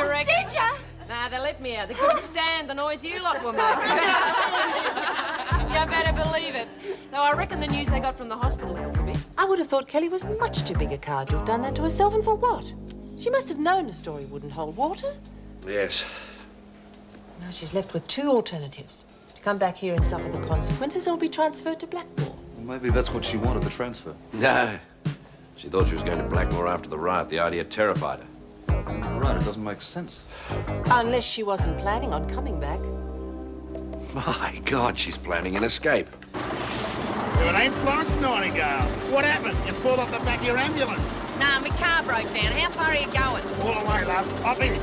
reckon. Did ya? Nah, they let me out. They couldn't stand the noise you lot were making. You better believe it. Though I reckon the news they got from the hospital helped a bit. I would have thought Kelly was much too big a card to have done that to herself, and for what? She must have known the story wouldn't hold water. Yes. Now she's left with two alternatives. To come back here and suffer the consequences or be transferred to Blackmore. Well, maybe that's what she wanted, the transfer. No. She thought she was going to Blackmore after the riot. The idea terrified her. Right, it doesn't make sense. Unless she wasn't planning on coming back. My God, she's planning an escape. If it ain't Florence Nightingale. What happened? You fall off the back of your ambulance. Nah, my car broke down. How far are you going? All the way, love. Hop in.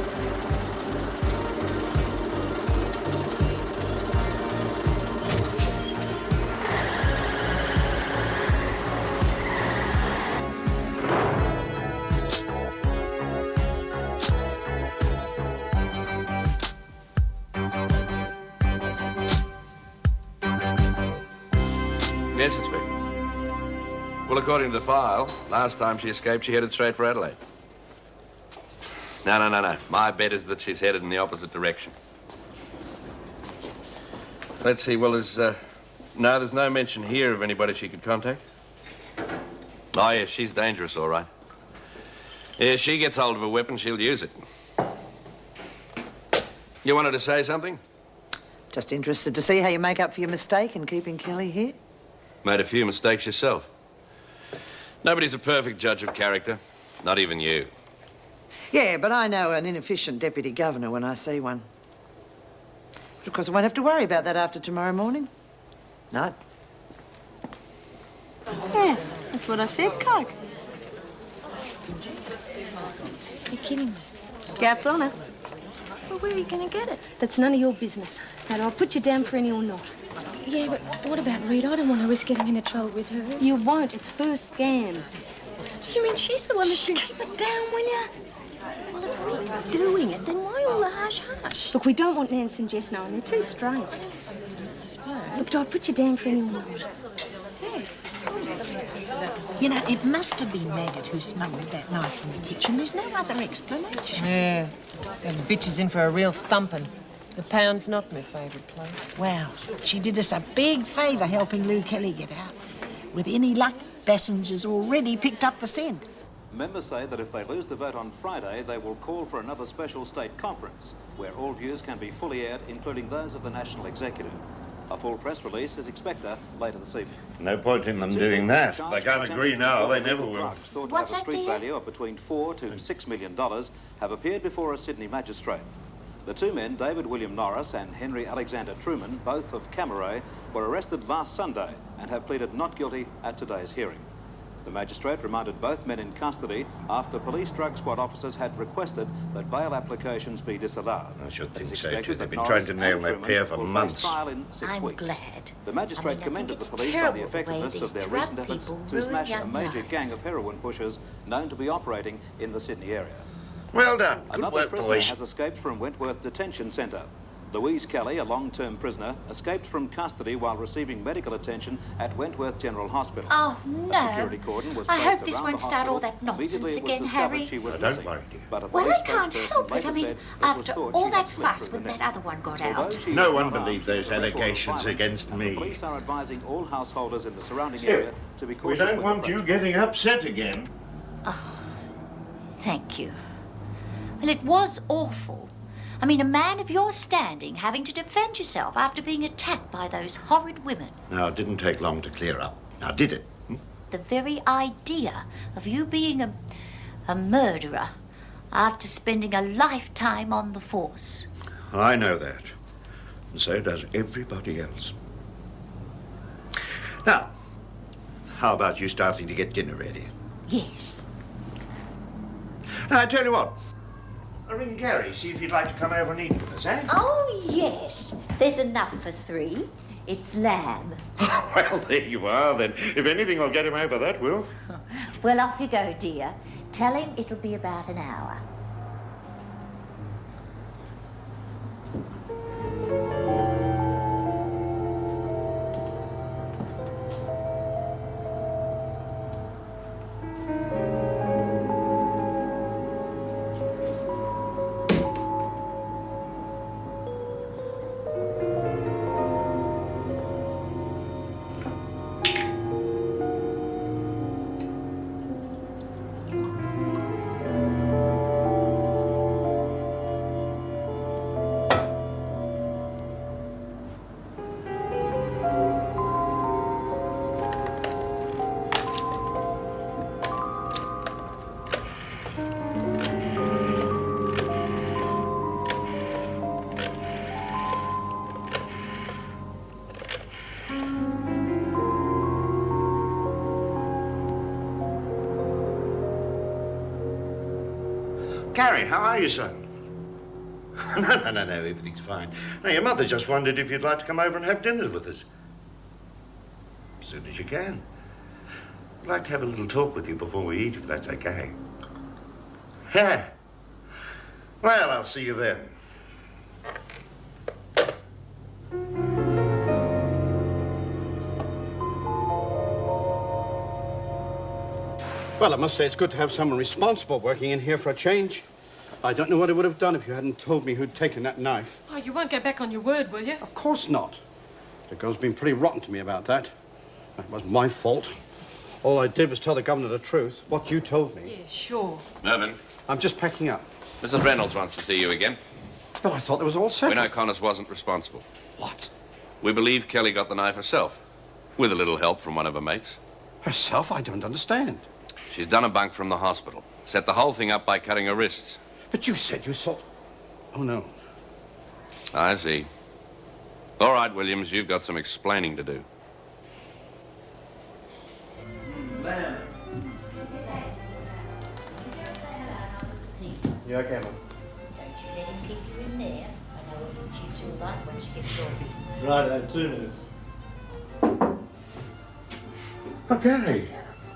Yes, Inspector. Well, according to the file, last time she escaped, she headed straight for Adelaide. No. My bet is that she's headed in the opposite direction. Let's see. Well, there's no mention here of anybody she could contact. Oh, yes, she's dangerous, all right. Yeah, she gets hold of a weapon, she'll use it. You wanted to say something? Just interested to see how you make up for your mistake in keeping Kelly here. Made a few mistakes yourself. Nobody's a perfect judge of character. Not even you. Yeah, but I know an inefficient deputy governor when I see one. But of course, I won't have to worry about that after tomorrow morning. No. Yeah, that's what I said, Coke. You're kidding me. Scout's on it. Well, where are you going to get it? That's none of your business. And I'll put you down for any or not. Yeah, but what about Reed? I don't want to risk getting into trouble with her. You won't. It's her scam. You mean she's the one that's... Shh, keep it down, will you? Well, if Reed's doing it, then why all the hush-hush? Look, we don't want Nance and Jess knowing. They're too straight. I suppose. Look, I'll put you down for any or not. Yeah. You know, it must have been Maggot who smuggled that knife in the kitchen. There's no other explanation. Yeah. That bitch is in for a real thumping. The Pound's not my favourite place. Well, she did us a big favour helping Lou Kelly get out. With any luck, Bassinger's already picked up the scent. Members say that if they lose the vote on Friday, they will call for another special state conference, where all views can be fully aired, including those of the National Executive. A full press release is expected later this evening. No point in them doing that. If they can't agree now, they never will. What's that, street value of between $4 to $6 million have appeared before a Sydney magistrate. The two men, David William Norris and Henry Alexander Truman, both of Camaray, were arrested last Sunday and have pleaded not guilty at today's hearing. The magistrate remanded both men in custody after police drug squad officers had requested that bail applications be disallowed. I should think so, too. They've been trying to nail their pair for months. I'm glad. The magistrate commended the police on the effectiveness of their recent efforts to smash a major gang of heroin pushers known to be operating in the Sydney area. Well done. Good Another work, prisoner boys. has escaped from Wentworth Detention Centre. Louise Kelly, a long-term prisoner, escaped from custody while receiving medical attention at Wentworth General Hospital. Oh, no. Security cordon was I placed hope this around won't the start all hospital. that nonsense Immediately it was again, discovered Harry. she was Don't missing. worry, dear. But a Well, police I can't spokesperson help it. later I mean, said it was after thought all she that had slipped fuss through when the that net. other one got Although out. she No is one not armed believed those with a record of allegations violence, against and me. the police are advising all householders in the surrounding Still, area to be We cautious don't with want you approach. getting upset again. Thank you. Well, it was awful. I mean, a man of your standing having to defend yourself after being attacked by those horrid women. Now, it didn't take long to clear up. Now, did it? The very idea of you being a murderer after spending a lifetime on the force. I know that. And so does everybody else. Now, how about you starting to get dinner ready? Yes. Now, I tell you what. I'll ring Gary, see if he'd like to come over and eat with us, eh? Oh, yes. There's enough for 3. It's lamb. Well, there you are, then. If anything, I'll get him over that, Will. Well, off you go, dear. Tell him it'll be about an hour. Gary, how are you, son? No, everything's fine. Now, your mother just wondered if you'd like to come over and have dinner with us. As soon as you can. I'd like to have a little talk with you before we eat, if that's okay. Yeah. Well, I'll see you then. Well, I must say it's good to have someone responsible working in here for a change. I don't know what I would have done if you hadn't told me who'd taken that knife. Oh, you won't go back on your word, will you? Of course not. The girl's been pretty rotten to me about that. That wasn't my fault. All I did was tell the governor the truth, what you told me. Yeah, sure. Mervyn, I'm just packing up. Mrs. Reynolds wants to see you again. But I thought it was all We settled. know Connors wasn't responsible. What? We believe Kelly got the knife herself, with a little help from one of her mates. Herself? I don't understand. She's done a bunk from the hospital. Set the whole thing up by cutting her wrists. But you said you saw... Oh, no. I see. All right, Williams, you've got some explaining to do. Ma'am. You okay, Mum? Don't you let him keep you in there. I know what you two are like when she gets naughty. Right, 2 minutes. Oh, Gary,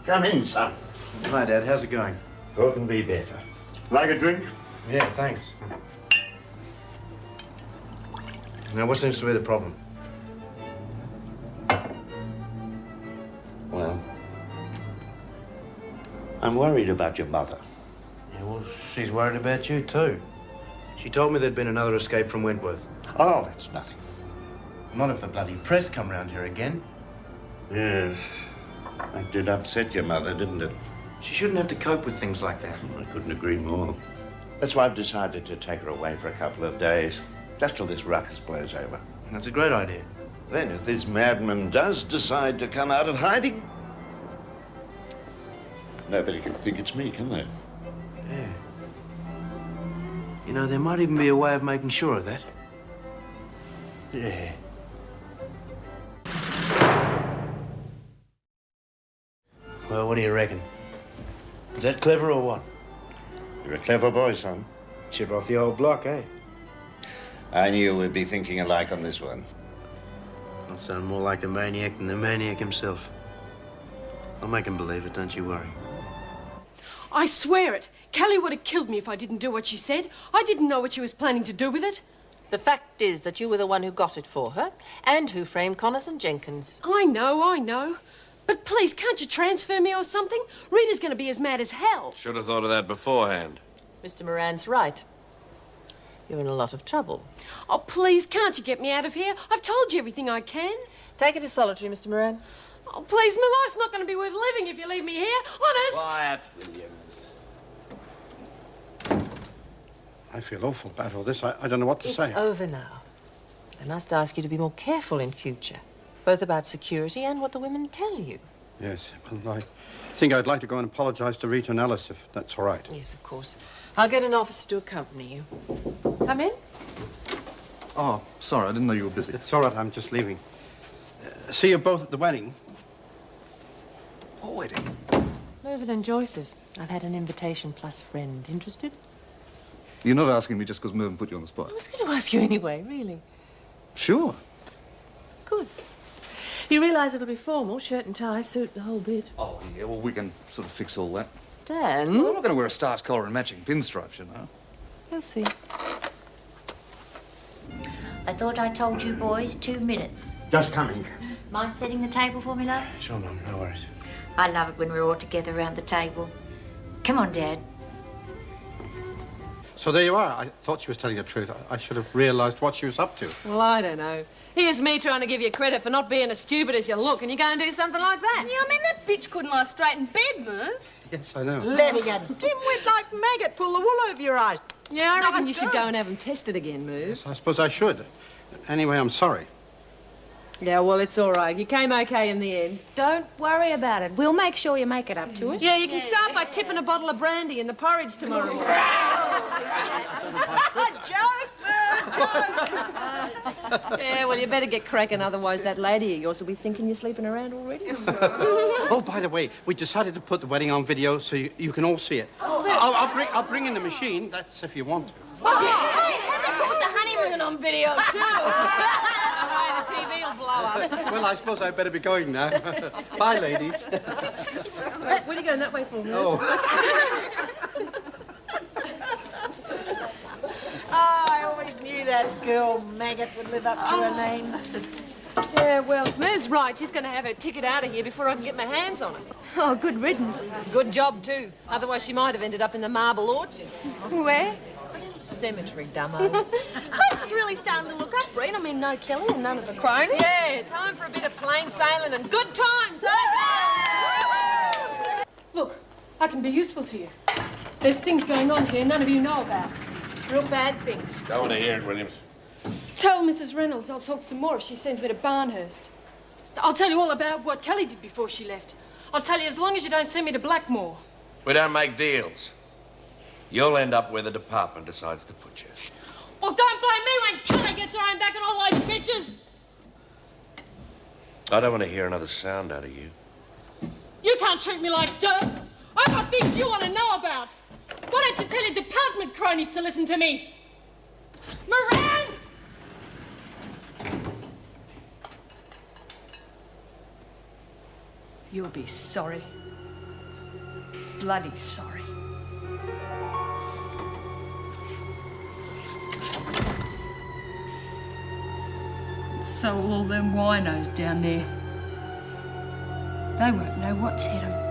come in, son. Hi, Dad. How's it going? Couldn't be better. Like a drink? Yeah, thanks. Now, what seems to be the problem? Well, I'm worried about your mother. Yeah, well, she's worried about you, too. She told me there'd been another escape from Wentworth. Oh, that's nothing. Not if the bloody press come round here again. Yes. That did upset your mother, didn't it? She shouldn't have to cope with things like that. I couldn't agree more. That's why I've decided to take her away for a couple of days. Just till this ruckus blows over. That's a great idea. Then, if this madman does decide to come out of hiding, nobody can think it's me, can they? Yeah. You know, there might even be a way of making sure of that. Yeah. Well, what do you reckon? Is that clever or what? You're a clever boy, son. Chip off the old block, eh? I knew we'd be thinking alike on this one. I'll sound more like the maniac than the maniac himself. I'll make him believe it, don't you worry. I swear it. Kelly would have killed me if I didn't do what she said. I didn't know what she was planning to do with it. The fact is that you were the one who got it for her and who framed Connors and Jenkins. I know. But please, can't you transfer me or something? Rita's going to be as mad as hell. Should have thought of that beforehand. Mr. Moran's right. You're in a lot of trouble. Oh, please, can't you get me out of here? I've told you everything I can. Take it to solitary, Mr. Moran. Oh, please, my life's not going to be worth living if you leave me here. Honest. Quiet, Williams. I feel awful about all this. I don't know what to say. It's over now. I must ask you to be more careful in future, both about security and what the women tell you. Yes, well, I think I'd like to go and apologize to Rita and Alice, if that's all right. Yes, of course. I'll get an officer to accompany you. Come in. Oh, sorry, I didn't know you were busy. It's all right, I'm just leaving. See you both at the wedding. What wedding? Mervyn and Joyce's. I've had an invitation plus friend. Interested? You're not asking me just because Mervyn put you on the spot. I was going to ask you anyway, really. Sure. Good. You realise it'll be formal, shirt and tie, suit, the whole bit. Oh, yeah, well, we can sort of fix all that. Dan? Well, I'm not going to wear a starched collar and matching pinstripes, you know. We'll see. I thought I told you boys 2 minutes. Just coming. Mind setting the table for me, love? Sure, Mum, no worries. I love it when we're all together around the table. Come on, Dad. So there you are. I thought she was telling the truth. I should have realized what she was up to. Well, I don't know. Here's me trying to give you credit for not being as stupid as you look, and you go and do something like that. Yeah, I mean, that bitch couldn't lie straight in bed, Merv. Yes, I know. Letting a dimwit like maggot pull the wool over your eyes. Yeah, I reckon Not you should good. go and have them tested again, Move. Yes, I suppose I should. Anyway, I'm sorry. Yeah, well, it's all right. You came okay in the end. Don't worry about it. We'll make sure you make it up to us. Yeah, you can start by tipping a bottle of brandy in the porridge tomorrow morning. Joke, Yeah, well, you better get cracking, otherwise that lady of yours will be thinking you're sleeping around already. Oh, by the way, we decided to put the wedding on video so you can all see it. Oh, I'll bring in the machine. That's if you want to. Put the honeymoon on video, too. The TV will blow up. Well, I suppose I'd better be going now. Bye, ladies. What are you going that way for, Oh. I always knew that girl maggot would live up to her name. Yeah, well, Mer's right. She's going to have her ticket out of here before I can get my hands on her. Oh, good riddance. Good job, too. Otherwise, she might have ended up in the marble orchard. Where? Cemetery, dumbo. This is really starting to look up, Brett. I mean, no Kelly and none of the cronies. Yeah, time for a bit of plain sailing and good times, eh? Look, I can be useful to you. There's things going on here none of you know about. Real bad things. Don't want to hear it, Williams. Tell Mrs. Reynolds I'll talk some more if she sends me to Barnhurst. I'll tell you all about what Kelly did before she left. I'll tell you as long as you don't send me to Blackmore. We don't make deals. You'll end up where the department decides to put you. Well, don't blame me when Kelly gets her own back on all those bitches. I don't want to hear another sound out of you. You can't treat me like dirt. I've got things you want to know about. Why don't you tell your department cronies to listen to me? Moran! You'll be sorry. Bloody sorry. So all them winos down there, they won't know what's hit 'em.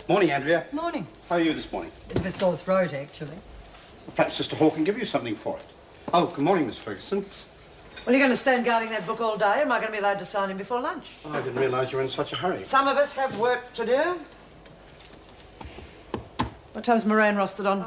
Morning, Andrea. Morning. How are you this morning? Bit of a sore throat, actually. Perhaps Sister Hall can give you something for it. Oh, good morning, Miss Ferguson. Well, you're going to stand guarding that book all day? Am I going to be allowed to sign in before lunch? Oh, I didn't realise you were in such a hurry. Some of us have work to do. What time's Moran rostered on?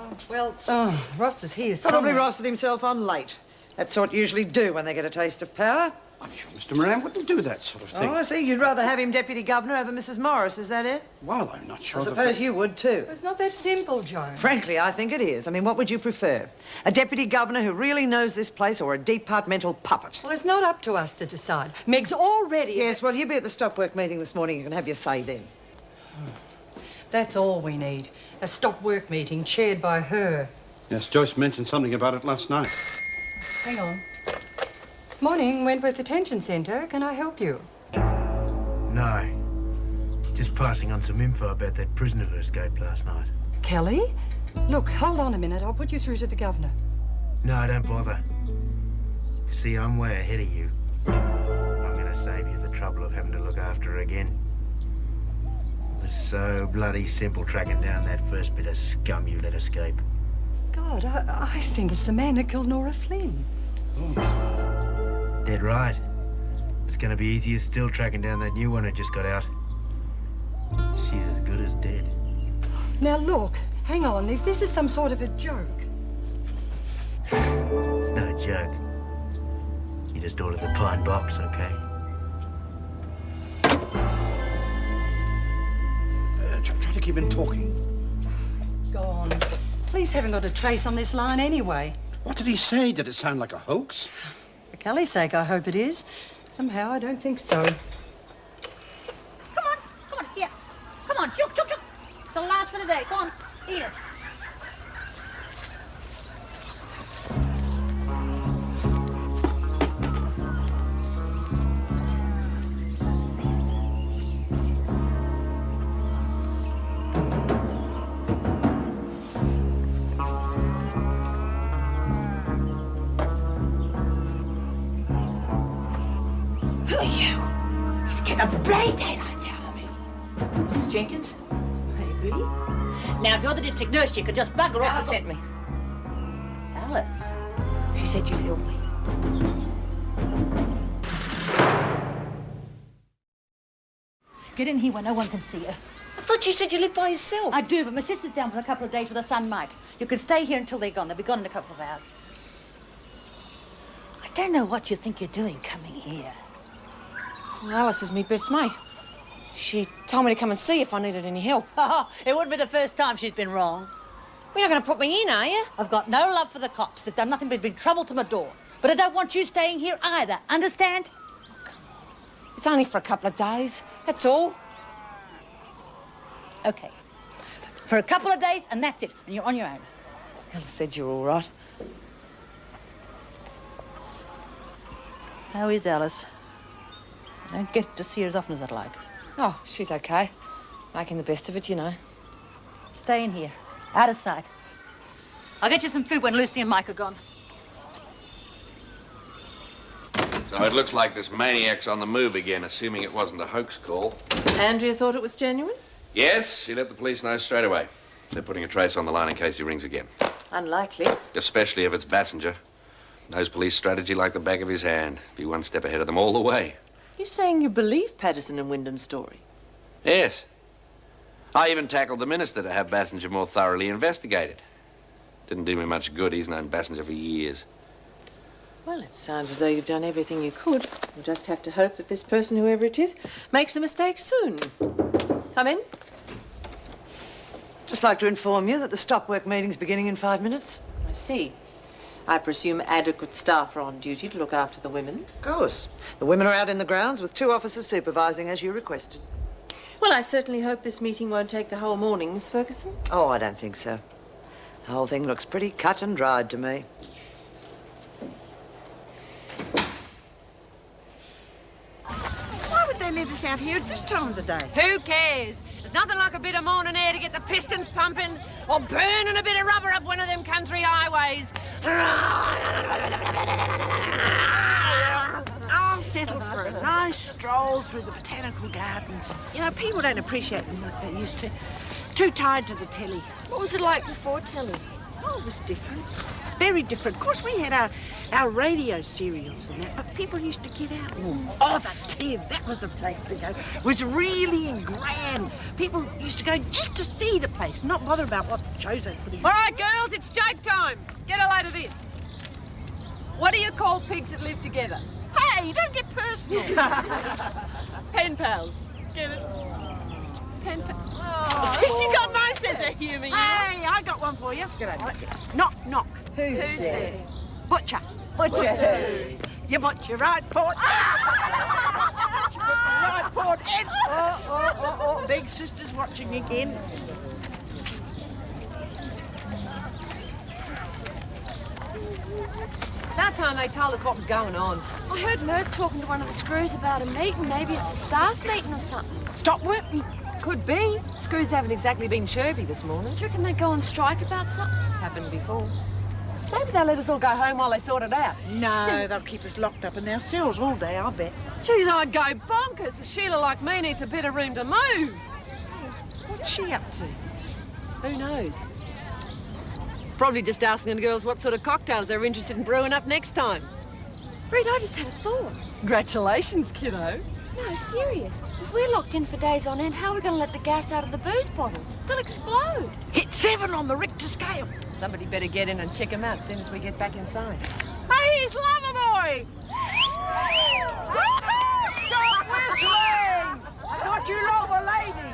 Roster's here Probably somewhere. rostered himself on late. That's what usually do when they get a taste of power. I'm sure Mr. Moran wouldn't do that sort of thing. Oh, I see. You'd rather have him Deputy Governor over Mrs. Morris, is that it? Well, I'm not sure I suppose you would too. It's not that simple, Joan. Frankly, I think it is. I mean, what would you prefer? A Deputy Governor who really knows this place or a departmental puppet? Well, it's not up to us to decide. Meg's already... Yes, well, you be at the stop work meeting this morning. You can have your say then. That's all we need. A stop work meeting chaired by her. Yes, Joyce mentioned something about it last night. Hang on. Morning, Wentworth Detention Centre. Can I help you? No. Just passing on some info about that prisoner who escaped last night. Kelly? Look, hold on a minute. I'll put you through to the Governor. No, don't bother. See, I'm way ahead of you. I'm gonna save you the trouble of having to look after her again. It was so bloody simple tracking down that first bit of scum you let escape. God, I think it's the man that killed Nora Flynn. Dead right. It's gonna be easier still tracking down that new one who just got out. She's as good as dead. Now, look, hang on. If this is some sort of a joke... It's no joke. You just order the pine box, okay? Try to keep him talking. Gone. Police haven't got a trace on this line anyway. What did he say? Did it sound like a hoax? For Kelly's sake, I hope it is. Somehow, I don't think so. Come on, here. Come on, chook. It's the last for the day. Come on, eat it. bloody daylights out of me. Mrs. Jenkins? Maybe. Now, if you're the district nurse, you could just bugger off. Alice sent me. Alice? She said you'd help me. Get in here where no one can see you. I thought you said you lived by yourself. I do, but my sister's down for a couple of days with her son, Mike. You can stay here until they're gone. They'll be gone in a couple of hours. I don't know what you think you're doing coming here. Well, Alice is my best mate. She told me to come and see if I needed any help. It wouldn't be the first time she's been wrong. You're not going to put me in, are you? I've got no love for the cops. They've done nothing but bring trouble to my door. But I don't want you staying here either. Understand? Oh, come on. It's only for a couple of days. That's all. Okay. For a couple of days, and that's it. And you're on your own. Alice said you're all right. How is Alice? I don't get to see her as often as I'd like. Oh, she's okay. Making the best of it, you know. Stay in here. Out of sight. I'll get you some food when Lucy and Mike are gone. So it looks like this maniac's on the move again, assuming it wasn't a hoax call. Andrea thought it was genuine? Yes, he let the police know straight away. They're putting a trace on the line in case he rings again. Unlikely. Especially if it's Bassinger. Knows police strategy like the back of his hand. Be one step ahead of them all the way. You're saying you believe Patterson and Wyndham's story? Yes. I even tackled the minister to have Bassinger more thoroughly investigated. Didn't do me much good. He's known Bassinger for years. Well, it sounds as though you've done everything you could. We'll just have to hope that this person, whoever it is, makes a mistake soon. Come in. Just like to inform you that the stop work meeting's beginning in 5 minutes. I see. I presume adequate staff are on duty to look after the women? Of course. The women are out in the grounds with 2 officers supervising as you requested. Well, I certainly hope this meeting won't take the whole morning, Miss Ferguson. Oh, I don't think so. The whole thing looks pretty cut and dried to me. Why would they let us out here at this time of the day? Who cares? There's nothing like a bit of morning air to get the pistons pumping or burning a bit of rubber up one of them country highways. I'll settle for a nice stroll through the botanical gardens. You know, people don't appreciate them like they used to. Too tied to the telly. What was it like before telly? Oh, it was different. Very different. Of course, we had our radio serials and that, but people used to get out. Oh, the Tiv, that was the place to go. It was really grand. People used to go just to see the place, not bother about what shows they put in. All right, girls, it's joke time. Get a load of this. What do you call pigs that live together? Hey, don't get personal. Pen pals. Get it? Pen pals. Oh, she got no sense of humour, you. Hey, I got one for you. Knock, knock. Who said? Butcher. Butcher. You butcher right foot. Right foot in. Oh. Big sister's watching again. That time they told us what was going on. I heard Mirth talking to one of the screws about a meeting. Maybe it's a staff meeting or something. Stop working. Could be. Screws haven't exactly been chirpy this morning. Do you reckon they go on strike about something? It's happened before. Maybe they'll let us all go home while they sort it out. No, they'll keep us locked up in our cells all day, I bet. Geez, I'd go bonkers. A Sheila like me needs a bit of room to move. What's she up to? Who knows? Probably just asking the girls what sort of cocktails they're interested in brewing up next time. Reed, I just had a thought. Congratulations, kiddo. No, serious. If we're locked in for days on end, how are we going to let the gas out of the booze bottles? They'll explode. Hit 7 on the Richter scale. Somebody better get in and check them out as soon as we get back inside. Hey, here's Loverboy! Stop whistling! I thought you love a lady.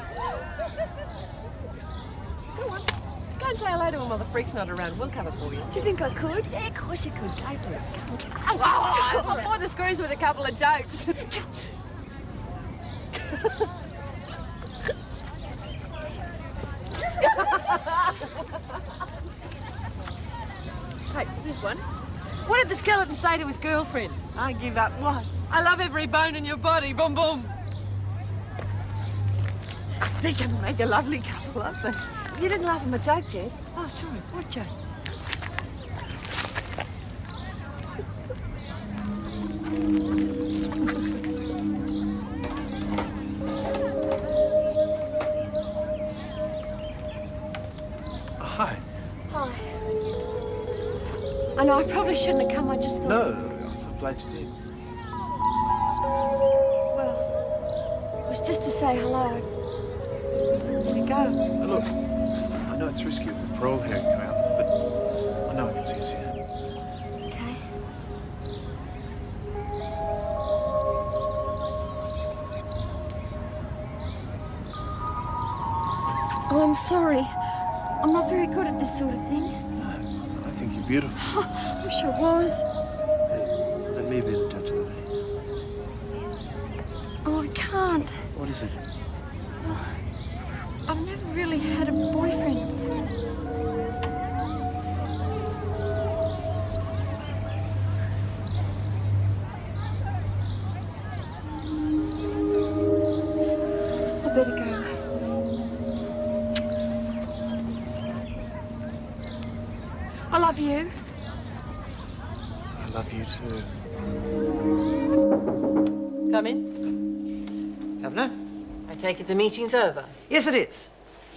Go on. Go and say hello to him while the freak's not around. We'll cover for you. Do you think I could? Yeah, of course you could. Go for it. I'll pour the screws with a couple of jokes. Hey, here's one. What did the skeleton say to his girlfriend? I give up what? I love every bone in your body. Boom, boom. They're going to make a lovely couple, aren't they? You didn't laugh at my joke, Jess. Oh, sorry. What joke? I know, I probably shouldn't have come. I just thought... No, I'm glad you did. Well, it was just to say hello. Let it go. Now, look, I know it's risky with the parole hearing come out, but I know I can see us here. Okay. Oh, I'm sorry. I'm not very good at this sort of thing. No, I think you're beautiful. I wish I was. Let me be the judge of the day. Oh, I can't. What is it? I've never really had a boyfriend before. I better go. I love you. I love you too. Come in. Governor? I take it the meeting's over. Yes, it is.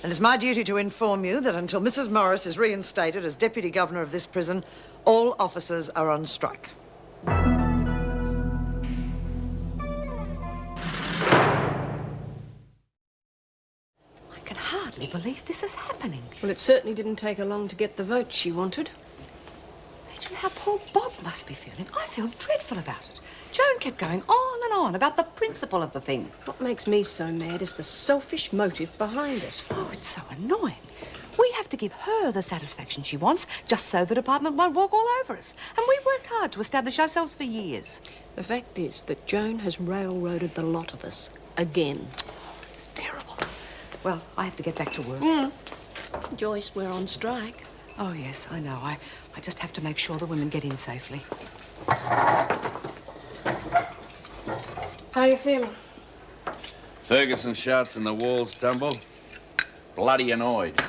And it's my duty to inform you that until Mrs. Morris is reinstated as Deputy Governor of this prison, all officers are on strike. I can hardly believe this is happening. Well, it certainly didn't take her long to get the vote she wanted. Imagine how poor Bob must be feeling. I feel dreadful about it. Joan kept going on and on about the principle of the thing. What makes me so mad is the selfish motive behind it. Oh, it's so annoying. We have to give her the satisfaction she wants just so the department won't walk all over us. And we worked hard to establish ourselves for years. The fact is that Joan has railroaded the lot of us again. It's terrible. Well, I have to get back to work. Joyce, we're on strike. Oh, yes, I know. I just have to make sure the women get in safely. How are you feeling? Ferguson shouts and the walls tumble. Bloody annoyed.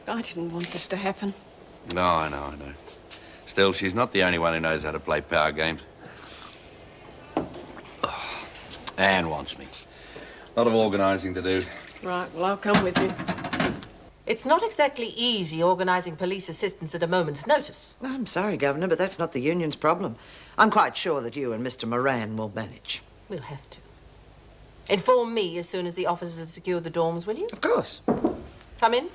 I didn't want this to happen. No, I know. Still, she's not the only one who knows how to play power games. Oh, Anne wants me. A lot of organising to do. Right, well, I'll come with you. It's not exactly easy organising police assistance at a moment's notice. I'm sorry, Governor, but that's not the union's problem. I'm quite sure that you and Mr. Moran will manage. We'll have to. Inform me as soon as the officers have secured the dorms, will you? Of course. Come in.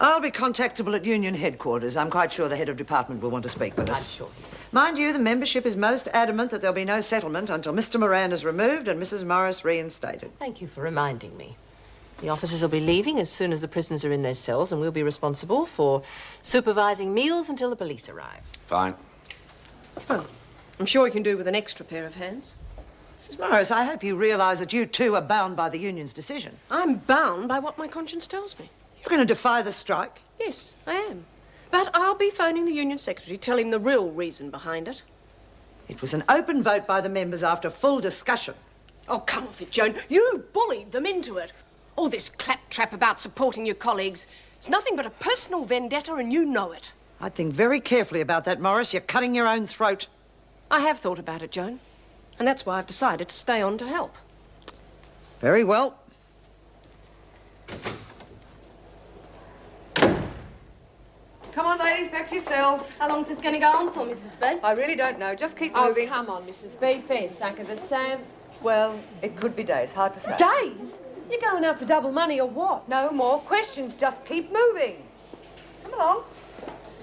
I'll be contactable at Union headquarters. I'm quite sure the head of department will want to speak with us. I'm sure he will. Mind you, the membership is most adamant that there'll be no settlement until Mr. Moran is removed and Mrs. Morris reinstated. Thank you for reminding me. The officers will be leaving as soon as the prisoners are in their cells, and we'll be responsible for supervising meals until the police arrive. Fine. Well, I'm sure you can do with an extra pair of hands. Mrs. Morris, I hope you realise that you too are bound by the union's decision. I'm bound by what my conscience tells me. You're going to defy the strike? Yes, I am. But I'll be phoning the union secretary, tell him the real reason behind it. It was an open vote by the members after full discussion. Oh, come off it, Joan. You bullied them into it. All this claptrap about supporting your colleagues. It's nothing but a personal vendetta, and you know it. I'd think very carefully about that, Morris. You're cutting your own throat. I have thought about it, Joan. And that's why I've decided to stay on to help. Very well. Come on, ladies, back to your cells. How long's this going to go on for, Mrs. B? I really don't know. Just keep Oh, moving. come on, Mrs. B. Fair sack of the Sav. Well, it could be days. Hard to say. Days? You're going out for double money or what? No more questions. Just keep moving. Come along.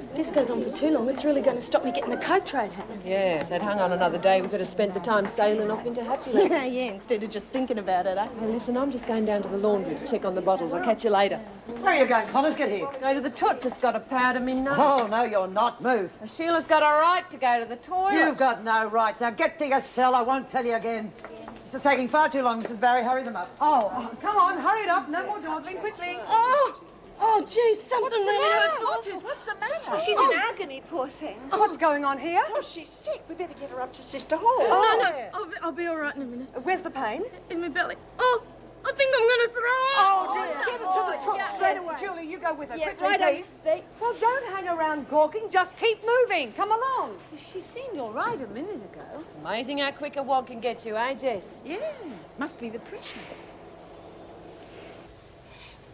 If this goes on for too long, it's really going to stop me getting the coke trade happening. Yeah, if they'd hung on another day, we could have spent the time sailing off into Happy Land. Yeah, instead of just thinking about it, eh? Hey, listen, I'm just going down to the laundry to check on the bottles. I'll catch you later. Where are you going, Connors? Get here. Go to the toot, just got to powder me nuts. Oh, no, you're not. Move. Sheila's got a right to go to the toilet. You've got no rights. Now get to your cell. I won't tell you again. This is taking far too long, Mrs. Barry. Hurry them up. Oh, come on. Hurry it up. No more dawdling. Quickly. Oh, geez, something really hurts. What's the matter? She's in agony, poor thing. What's going on here? Oh, she's sick. We better get her up to Sister Hall. Oh, I'll be all right in a minute. Where's the pain? In my belly. Oh, I think I'm going to throw up. Oh, dear. Get her to the toilet straight away. Julie, you go with her. Yeah, Quickly, right, please. Mrs. B. Well, don't hang around gawking. Just keep moving. Come along. She seemed all right a minute ago. It's amazing how quick a walk can get you, eh, Jess? Yeah, must be the pressure.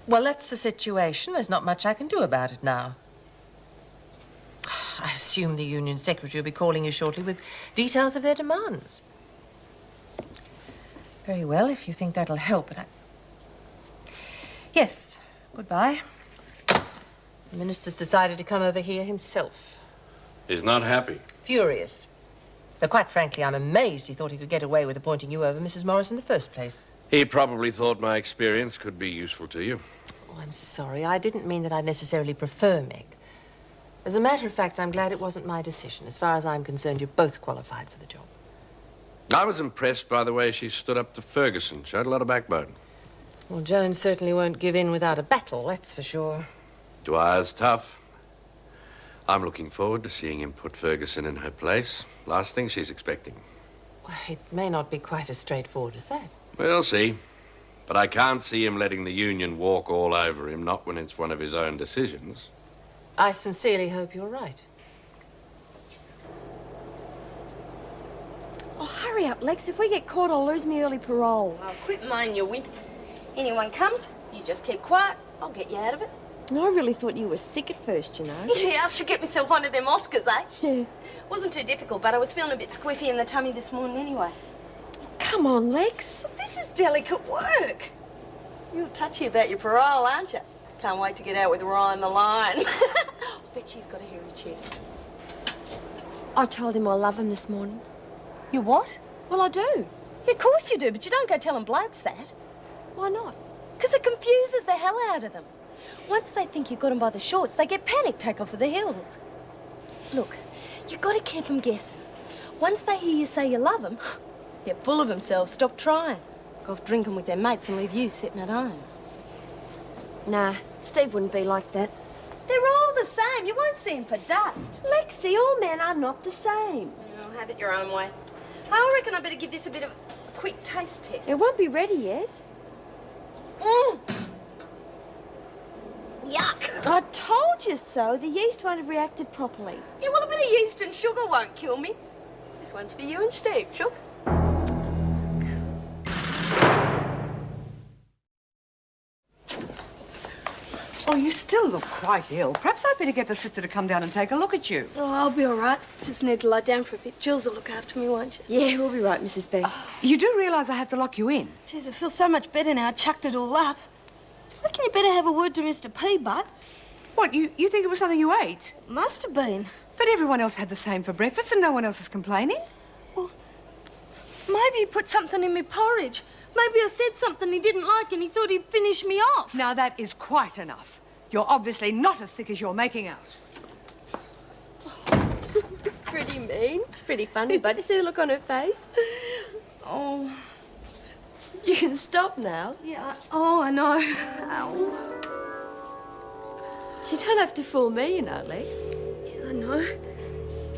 Well, that's the situation. There's not much I can do about it now. I assume the union secretary will be calling you shortly with details of their demands. Very well, if you think that'll help, but Yes, goodbye. The minister's decided to come over here himself. He's not happy. Furious. Though, quite frankly, I'm amazed he thought he could get away with appointing you over Mrs. Morris in the first place. He probably thought my experience could be useful to you. Oh, I'm sorry. I didn't mean that I necessarily prefer Meg. As a matter of fact, I'm glad it wasn't my decision. As far as I'm concerned, you're both qualified for the job. I was impressed by the way she stood up to Ferguson. Showed a lot of backbone. Well, Jones certainly won't give in without a battle, that's for sure. Dwyer's tough. I'm looking forward to seeing him put Ferguson in her place. Last thing she's expecting. Well, it may not be quite as straightforward as that. We'll see. But I can't see him letting the union walk all over him, not when it's one of his own decisions. I sincerely hope you're right. Oh, hurry up, Lex. If we get caught, I'll lose me early parole. Oh, quit minding your wimp. Anyone comes, you just keep quiet. I'll get you out of it. I really thought you were sick at first, you know. Yeah, I should get myself one of them Oscars, eh? Yeah. Wasn't too difficult, but I was feeling a bit squiffy in the tummy this morning anyway. Come on, Lex. This is delicate work. You're touchy about your parole, aren't you? Can't wait to get out with Ryan the Lion. I bet she's got a hairy chest. I told him I love him this morning. You what? Well, I do. Yeah, of course you do, but you don't go telling blokes that. Why not? Because it confuses the hell out of them. Once they think you got them by the shorts, they get panicked, take off for the hills. Look, you've got to keep them guessing. Once they hear you say you love them, get full of themselves, stop trying. Go off drinking with their mates and leave you sitting at home. Nah, Steve wouldn't be like that. They're all the same. You won't see them for dust. Lexi, all men are not the same. Well, have it your own way. I reckon I better give this a bit of a quick taste test. It won't be ready yet. Mm. Yuck. I told you so. The yeast won't have reacted properly. Yeah, well, a bit of yeast and sugar won't kill me. This one's for you and Steve, Shook. Oh, you still look quite ill. Perhaps I'd better get the sister to come down and take a look at you. Oh, I'll be all right. Just need to lie down for a bit. Jules will look after me, won't you? Yeah, we'll be right, Mrs. B. You do realise I have to lock you in? Jeez, I feel so much better now. I chucked it all up. I reckon you better have a word to Mr. P, Butt. What, you think it was something you ate? Must have been. But everyone else had the same for breakfast and no one else is complaining. Well, maybe he put something in my porridge. Maybe I said something he didn't like and he thought he'd finish me off. Now, that is quite enough. You're obviously not as sick as you're making out. It's pretty mean. Pretty funny, but you see the look on her face? Oh. You can stop now. Yeah. I know. Ow. You don't have to fool me, you know, Lex. Yeah, I know.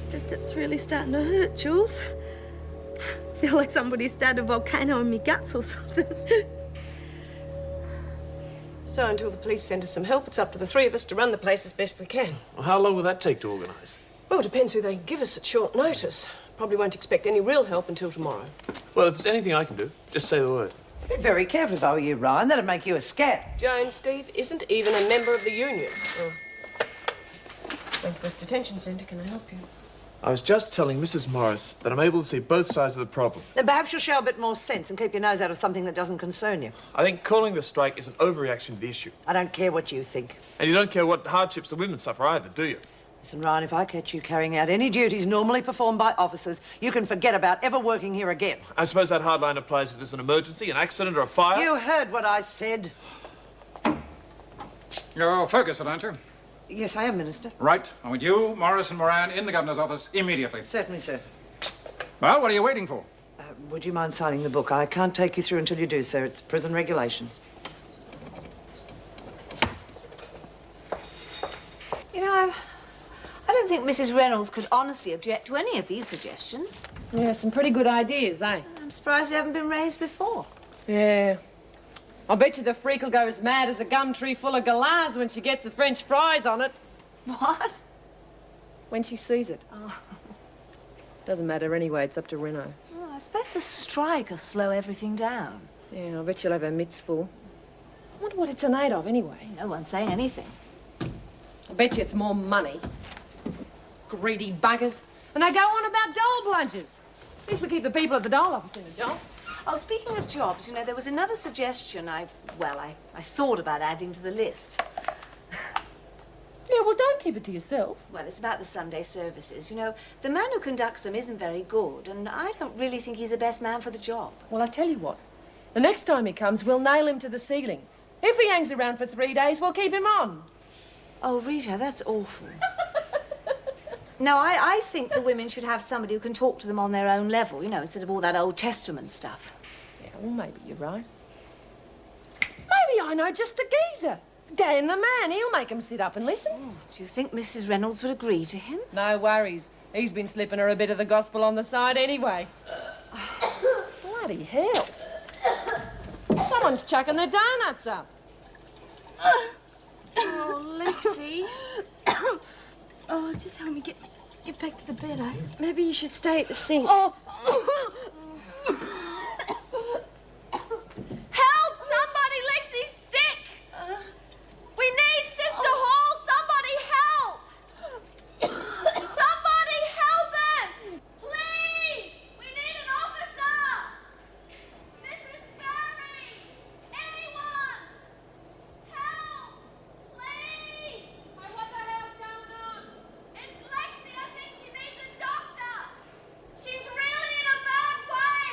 Just it's really starting to hurt, Jules. I feel like somebody started a volcano in me guts or something. So until the police send us some help, it's up to the three of us to run the place as best we can. Well, how long will that take to organise? Well, it depends who they can give us at short notice. Probably won't expect any real help until tomorrow. Well, if there's anything I can do, just say the word. Be very careful if I were you, Ryan. That'd make you a scat. Jones, Steve, isn't even a member of the union. Wentworth Detention Centre, can I help you? I was just telling Mrs. Morris that I'm able to see both sides of the problem. Then perhaps you'll show a bit more sense and keep your nose out of something that doesn't concern you. I think calling the strike is an overreaction to the issue. I don't care what you think. And you don't care what hardships the women suffer either, do you? Listen, Ryan, if I catch you carrying out any duties normally performed by officers, you can forget about ever working here again. I suppose that hard line applies if there's an emergency, an accident or a fire? You heard what I said. You're Ferguson, aren't you? Yes, I am, Minister. Right. I want you, Morris and Moran in the Governor's office immediately. Certainly, sir. Well, what are you waiting for? Would you mind signing the book? I can't take you through until you do, sir. It's prison regulations. You know, I don't think Mrs. Reynolds could honestly object to any of these suggestions. Yeah, some pretty good ideas, eh? I'm surprised they haven't been raised before. Yeah. I bet you the freak will go as mad as a gum tree full of galahs when she gets the French fries on it. What? When she sees it. Oh. Doesn't matter anyway, it's up to Reno. Well, I suppose the strike will slow everything down. Yeah, I bet she'll have her mitts full. I wonder what it's in aid of anyway. No one's saying anything. I bet you it's more money. Greedy buggers. And they go on about dole plungers. At least we keep the people at the dole office in the job. Oh, speaking of jobs, you know, there was another suggestion I thought about adding to the list. Yeah, well, don't keep it to yourself. Well, it's about the Sunday services. You know, the man who conducts them isn't very good, and I don't really think he's the best man for the job. Well, I tell you what. The next time he comes, we'll nail him to the ceiling. If he hangs around for 3 days, we'll keep him on. Oh, Rita, that's awful. No, I think the women should have somebody who can talk to them on their own level, you know, instead of all that Old Testament stuff. Yeah, well, maybe you're right. Maybe I know just the geezer. Dan the man, he'll make him sit up and listen. Oh, do you think Mrs. Reynolds would agree to him? No worries. He's been slipping her a bit of the gospel on the side anyway. Bloody hell. Someone's chucking the donuts up. Oh, Lexi. Oh, just help me get back to the bed, eh? Maybe you should stay at the sink. Oh. Help! Somebody! Lexi's sick! We need Sister Hall! Somebody help! Somebody help us! Please! We need an officer! Mrs. Barry! Anyone! Help! Please! Hey, what the hell's going on? It's Lexi! I think she needs a doctor! She's really in a bad way!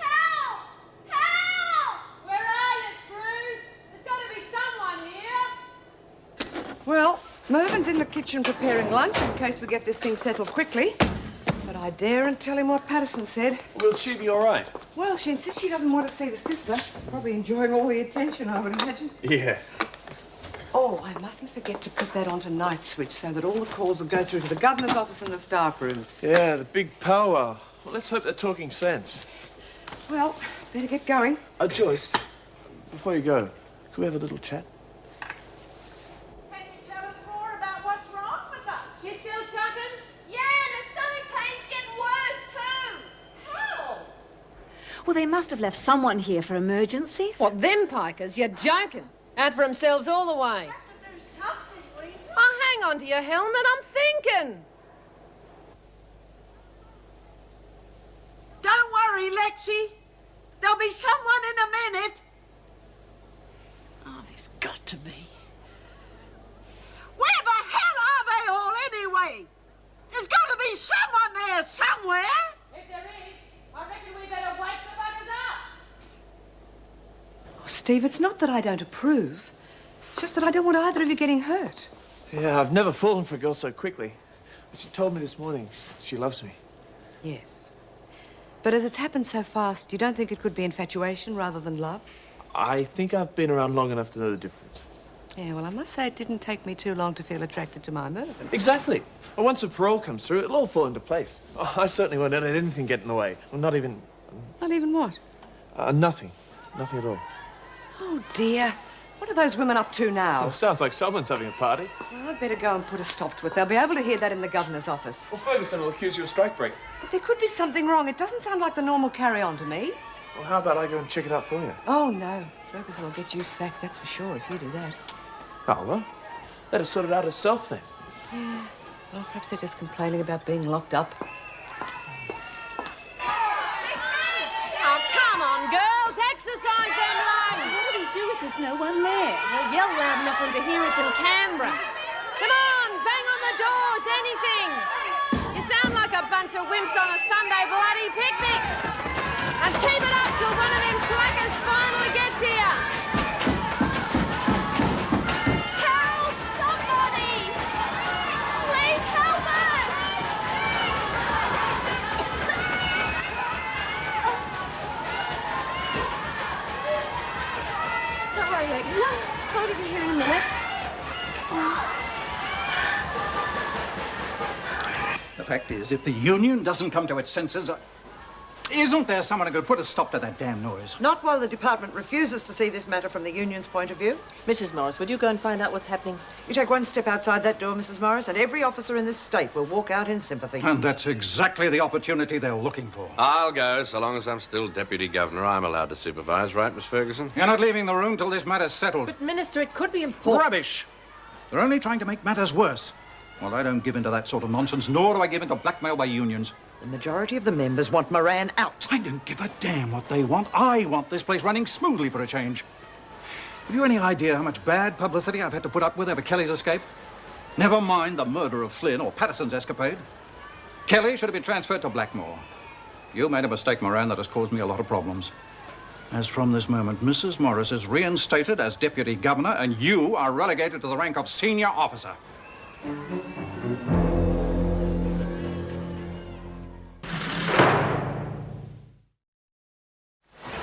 Help! Help! Where are you, Screws? There's got to be someone here. Well, Mervin's in the kitchen preparing lunch in case we get this thing settled quickly. But I daren't tell him what Patterson said. Will she be all right? Well, she insists she doesn't want to see the sister. Probably enjoying all the attention, I would imagine. Yeah. Oh, I mustn't forget to put that onto night switch so that all the calls will go through to the governor's office and the staff room. Yeah, the big powwow. Well, let's hope they're talking sense. Well, better get going. Joyce, before you go, could we have a little chat? Can you tell us more about what's wrong with her? She's still chucking? Yeah, and her stomach pain's getting worse too. How? Well, they must have left someone here for emergencies. What, them pikers? You're joking. Out for themselves all the way. Oh, hang on to your helmet. I'm thinking. Don't worry, Lexi. There'll be someone in a minute. Oh, there's got to be. Where the hell are they all anyway? There's got to be someone there somewhere. If there is, I reckon we better wake the buggers up. Oh, Steve, it's not that I don't approve. It's just that I don't want either of you getting hurt. Yeah, I've never fallen for a girl so quickly. But she told me this morning she loves me. Yes. But as it's happened so fast, you don't think it could be infatuation rather than love? I think I've been around long enough to know the difference. Yeah, well, I must say it didn't take me too long to feel attracted to my Mervyn. Exactly. Well, once a parole comes through, it'll all fall into place. Oh, I certainly won't let anything get in the way. Well, not even... Not even what? Nothing. Nothing at all. Oh, dear. What are those women up to now? Oh, sounds like someone's having a party. Well, I'd better go and put a stop to it. They'll be able to hear that in the governor's office. Well, Ferguson will accuse you of strike break. But there could be something wrong. It doesn't sound like the normal carry-on to me. Well, how about I go and check it out for you? Oh, no. Ferguson will get you sacked, that's for sure, if you do that. Oh, well, let her sort it out herself, then. Yeah. Well, perhaps they're just complaining about being locked up. Oh, come on, girls. Exercise them lungs. What do we do if there's no one there? We'll yell loud enough for them to hear us in Canberra. Come on, bang on the doors, anything. You sound like a bunch of wimps on a Sunday bloody picnic. And keep it up till one of them slackers finally gets here. Help! Somebody! Please help us! Don't worry, Lex. Somebody will be here in a minute. The fact is, if the union doesn't come to its senses, isn't there someone who could put a stop to that damn noise? Not while the department refuses to see this matter from the union's point of view. Mrs. Morris, would you go and find out what's happening? You take one step outside that door, Mrs. Morris, and every officer in this state will walk out in sympathy. And that's exactly the opportunity they're looking for. I'll go, so long as I'm still Deputy Governor. I'm allowed to supervise, right, Miss Ferguson? You're not leaving the room till this matter's settled. But, Minister, it could be important. Rubbish! They're only trying to make matters worse. Well, I don't give in to that sort of nonsense, nor do I give in to blackmail by unions. The majority of the members want Moran out. I don't give a damn what they want. I want this place running smoothly for a change. Have you any idea how much bad publicity I've had to put up with over Kelly's escape? Never mind the murder of Flynn or Patterson's escapade. Kelly should have been transferred to Blackmore. You made a mistake, Moran, that has caused me a lot of problems. As from this moment, Mrs. Morris is reinstated as Deputy Governor, and you are relegated to the rank of Senior Officer.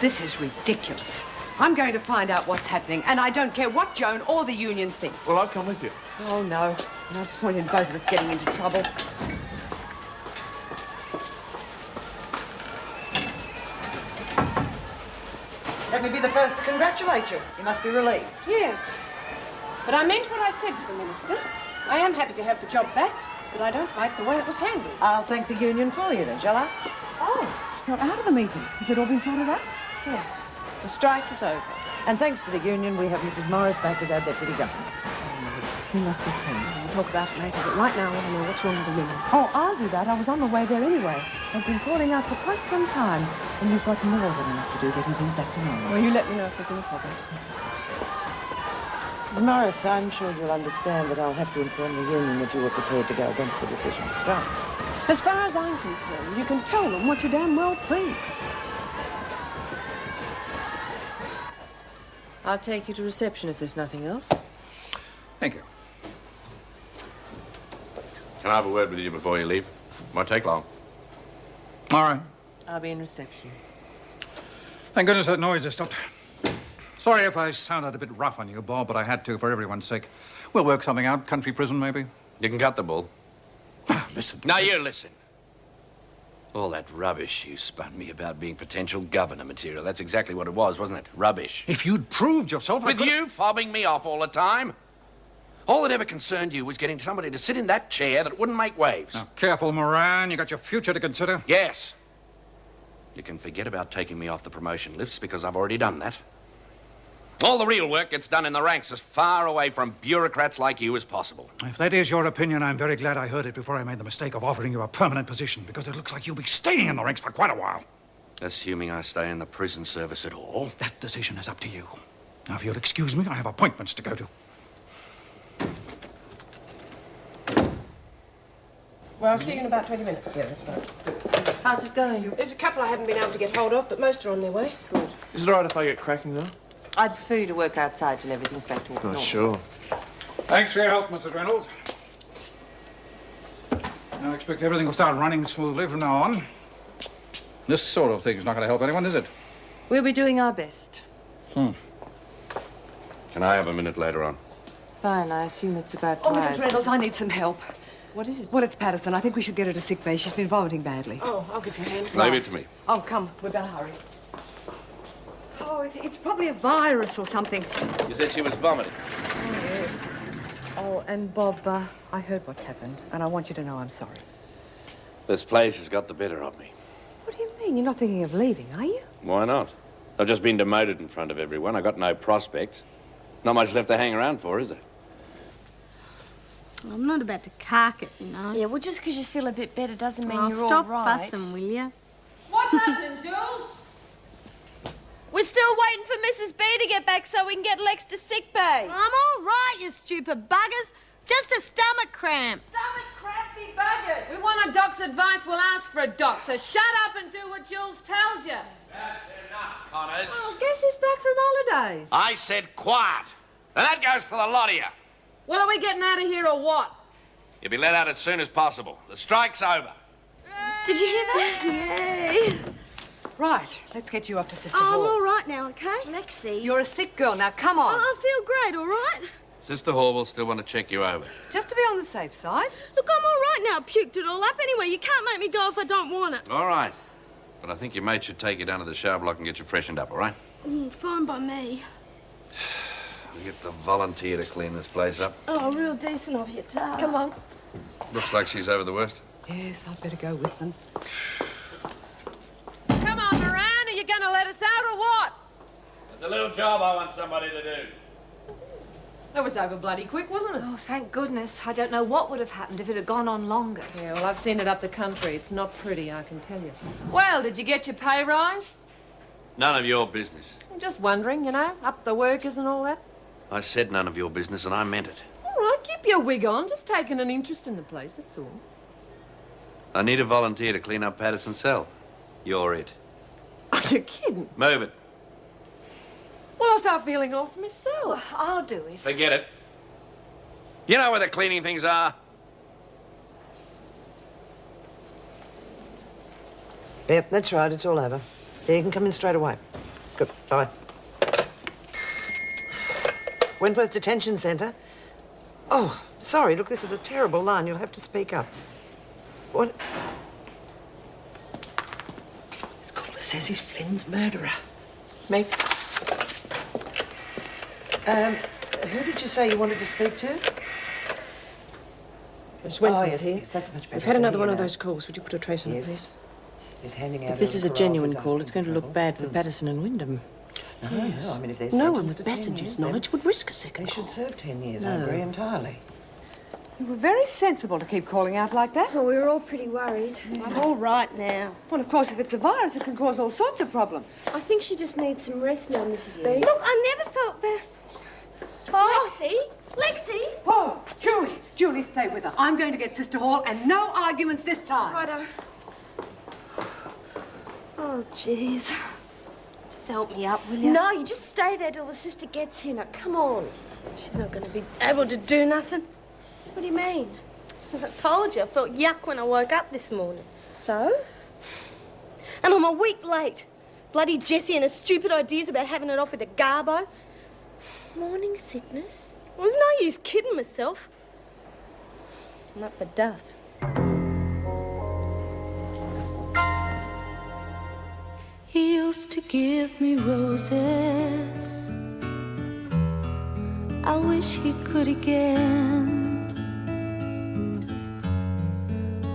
This is ridiculous. I'm going to find out what's happening, and I don't care what Joan or the union think. Well, I'll come with you. Oh, no. No point in both of us getting into trouble. Let me be the first to congratulate you. You must be relieved. Yes. But I meant what I said to the Minister. I am happy to have the job back, but I don't like the way it was handled. I'll thank the union for you then, shall I? Oh, you're out of the meeting. Has it all been sorted out? Yes. The strike is over. And thanks to the union, we have Mrs. Morris back as our Deputy Governor. You must be pleased. We'll talk about it later, but right now I want to know what's wrong with the women. Oh, I'll do that. I was on the way there anyway. I've been calling out for quite some time, and you've got more than enough to do getting things back to normal. Well, you let me know if there's any problems. Mrs. Morris, I'm sure you'll understand that I'll have to inform the union that you were prepared to go against the decision to strike. As far as I'm concerned, you can tell them what you damn well please. I'll take you to reception if there's nothing else. Thank you. Can I have a word with you before you leave? Won't take long. All right. I'll be in reception. Thank goodness that noise has stopped. Sorry if I sounded a bit rough on you, Bob, but I had to for everyone's sake. We'll work something out. Country prison, maybe? You can cut the bull. Listen. Now, you listen. All that rubbish you spun me about being potential governor material, that's exactly what it was, wasn't it? Rubbish. If you'd proved yourself, With you fobbing me off all the time? All that ever concerned you was getting somebody to sit in that chair that wouldn't make waves. Now, careful, Moran. You got your future to consider. Yes. You can forget about taking me off the promotion lifts because I've already done that. All the real work gets done in the ranks as far away from bureaucrats like you as possible. If that is your opinion, I'm very glad I heard it before I made the mistake of offering you a permanent position, because it looks like you'll be staying in the ranks for quite a while. Assuming I stay in the prison service at all. That decision is up to you. Now, if you'll excuse me, I have appointments to go to. Well, I'll see you in about 20 minutes. Yeah, that's right. How's it going? There's a couple I haven't been able to get hold of, but most are on their way. Good. Is it all right if I get cracking, though? I'd prefer you to work outside till everything's back to normal. Oh, sure. Thanks for your help, Mrs. Reynolds. I expect everything will start running smoothly from now on. This sort of thing is not going to help anyone, is it? We'll be doing our best. Can I have a minute later on? Fine, I assume it's about Oh, twice. Mrs. Reynolds, I need some help. What is it? Well, it's Patterson. I think we should get her to sick bay. She's been vomiting badly. Oh, I'll give you a hand. Leave it to me. Oh, come. We better hurry. Oh, it's probably a virus or something. You said she was vomiting. Oh, yes. Oh, and Bob, I heard what's happened, and I want you to know I'm sorry. This place has got the better of me. What do you mean? You're not thinking of leaving, are you? Why not? I've just been demoted in front of everyone. I got no prospects. Not much left to hang around for, is there? I'm not about to cark it, you know. Yeah, well, just because you feel a bit better doesn't mean Oh, you're stop all right. fussing, will you? What's happening, Jules? We're still waiting for Mrs. B to get back so we can get Lex to sick bay. I'm all right, you stupid buggers. Just a stomach cramp. Stomach crampy bugger. We want a doc's advice, we'll ask for a doc, so shut up and do what Jules tells you. That's enough, Connors. Oh, guess he's back from holidays. I said quiet. And that goes for the lot of you. Well, are we getting out of here or what? You'll be let out as soon as possible. The strike's over. Did you hear that? Yay. Right, let's get you up to Sister Oh, Hall. I'm all right now, okay? Lexi. You're a sick girl. Now, come on. I feel great, all right? Sister Hall will still want to check you over. Just to be on the safe side. Look, I'm all right now. I puked it all up anyway. You can't make me go if I don't want it. All right. But I think your mate should take you down to the shower block and get you freshened up, all right? Fine by me. We'll get the volunteer to clean this place up. Oh, real decent of you, Tar. Come on. Looks like she's over the worst. Yes, I'd better go with them. Come on, Moran. Are you going to let us out or what? It's a little job I want somebody to do. That was over bloody quick, wasn't it? Oh, thank goodness. I don't know what would have happened if it had gone on longer. Yeah, well, I've seen it up the country. It's not pretty, I can tell you. Well, did you get your pay rise? None of your business. I'm just wondering, you know, up the workers and all that. I said none of your business, and I meant it. All right, keep your wig on. Just taking an interest in the place, that's all. I need a volunteer to clean up Patterson's cell. You're it. Are you kidding? Move it. Well, I'll start feeling off myself. Well, I'll do it. Forget it. You know where the cleaning things are? Yep, that's right. It's all over. Yeah, you can come in straight away. Good. Bye. Wentworth Detention Centre. Oh, sorry. Look, this is a terrible line. You'll have to speak up. What? This caller says he's Flynn's murderer. Me? Who did you say you wanted to speak to? It's Wentworth yes, here. yes, that's much better. We've had another Here one you of go. those calls. Would you put a trace on it, Yes. please? He's handing out. If this is a paroles, genuine he's call, asking it's going to for look trouble. bad for Patterson and Wyndham. No, Yes. no, I mean, if they're No one sentenced with to 10 Bassinger's years, knowledge would risk a second They should call. serve 10 years, No. I agree entirely. You were very sensible to keep calling out like that. Well, we were all pretty worried. I'm all right now. Well, of course, if it's a virus, it can cause all sorts of problems. I think she just needs some rest now, Mrs. B. Look, I never felt bad. Lexi! Lexi! Oh, Julie, stay with her. I'm going to get Sister Hall, and no arguments this time. Righto. Oh, jeez. Just help me up, will you? No, you just stay there till the sister gets here. Now, come on. She's not going to be able to do nothing. What do you mean? I told you, I felt yuck when I woke up this morning. So? And I'm a week late. Bloody Jessie and her stupid ideas about having it off with a garbo. Morning sickness? Well, there's no use kidding myself. I'm up the duff. He used to give me roses. I wish he could again.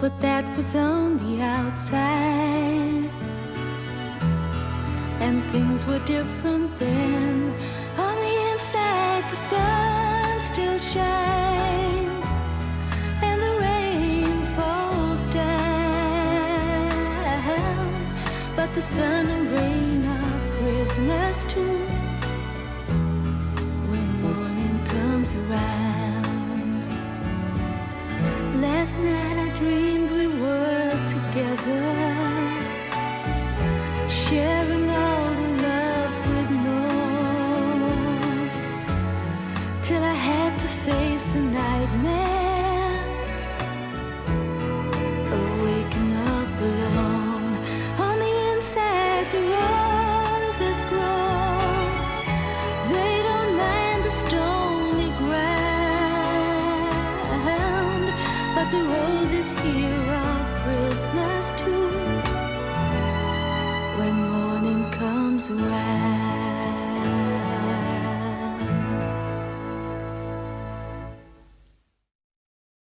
But that was on the outside, and things were different then. On the inside, the sun still shines, and the rain falls down. But the sun and rain are prisoners too when morning comes around. Last night I dreamed we were together, sharing all the love we'd known, till I had to face the nightmare.